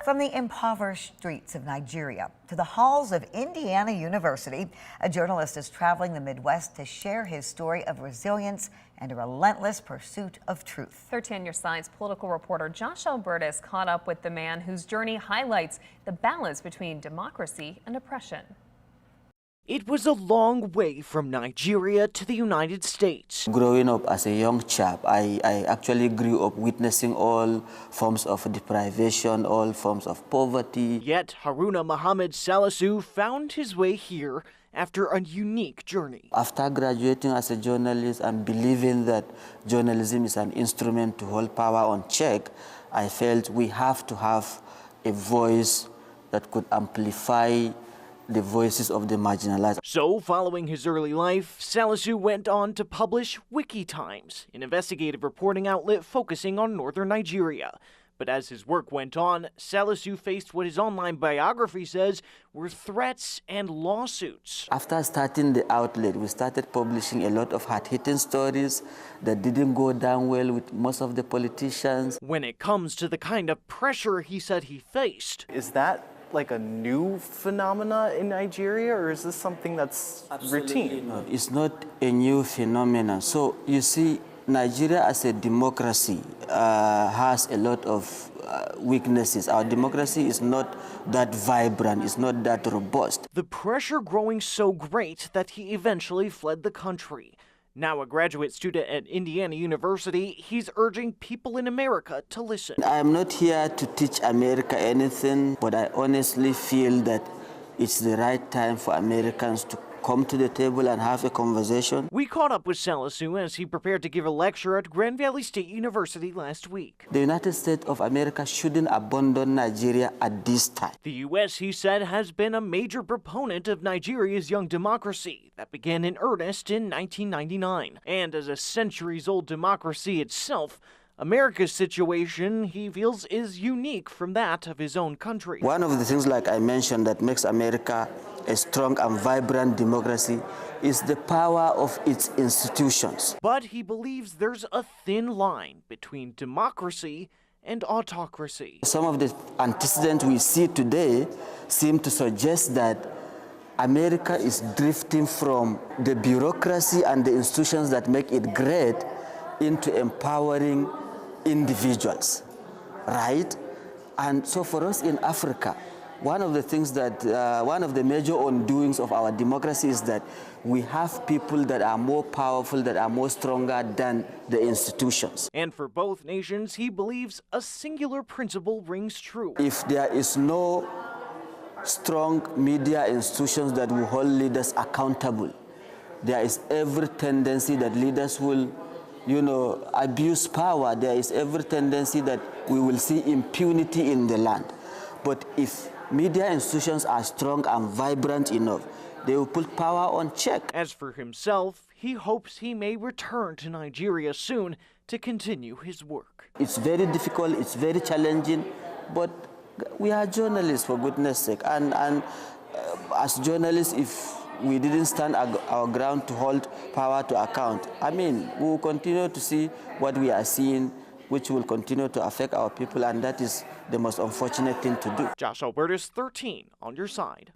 From the impoverished streets of Nigeria to the halls of Indiana University, a journalist is traveling the Midwest to share his story of resilience and a relentless pursuit of truth. 13 Your Side's political reporter Josh Albertus caught up with the man whose journey highlights the balance between democracy and oppression. It was a long way from Nigeria to the United States. Growing up as a young chap, I actually grew up witnessing all forms of deprivation, all forms of poverty. Yet Haruna Muhammad Salisu found his way here after a unique journey. After graduating as a journalist and believing that journalism is an instrument to hold power on check, I felt we have to have a voice that could amplify the voices of the marginalized. So, following his early life, Salisu went on to publish Wiki Times, an investigative reporting outlet focusing on northern Nigeria. But as his work went on, Salisu faced what his online biography says were threats and lawsuits. After starting the outlet, we started publishing a lot of hard-hitting stories that didn't go down well with most of the politicians. When it comes to the kind of pressure he said he faced. Is that like a new phenomena in Nigeria, or is this something that's routine? No, it's not a new phenomenon. So you see, Nigeria as a democracy has a lot of weaknesses. Our democracy is not that vibrant, it's not that robust. The pressure growing so great that he eventually fled the country. Now a graduate student at Indiana University, he's urging people in America to listen. I'm not here to teach America anything, but I honestly feel that it's the right time for Americans to come to the table and have a conversation. We caught up with Salisu as he prepared to give a lecture at Grand Valley State University last week. The United States of America shouldn't abandon Nigeria at this time. The U.S., he said, has been a major proponent of Nigeria's young democracy that began in earnest in 1999. And as a centuries-old democracy itself, America's situation, he feels, is unique from that of his own country. One of the things, like I mentioned, that makes America a strong and vibrant democracy is the power of its institutions. But he believes there's a thin line between democracy and autocracy. Some of the antecedents we see today seem to suggest that America is drifting from the bureaucracy and the institutions that make it great into empowering individuals, right? And so for us in Africa, one of the things that, one of the major undoings of our democracy is that we have people that are more powerful, that are more stronger than the institutions. And for both nations, he believes a singular principle rings true. If there is no strong media institutions that will hold leaders accountable, there is every tendency that leaders will abuse power. There is every tendency that we will see impunity in the land. But if media institutions are strong and vibrant enough, they will put power on check. As for himself, he hopes he may return to Nigeria soon to continue his work. It's very difficult, it's very challenging, but we are journalists, for goodness sake. And as journalists, if we didn't stand our ground to hold power to account, I mean, we will continue to see what we are seeing, which will continue to affect our people, and that is the most unfortunate thing to do. Josh Albertus, 13 on Your Side.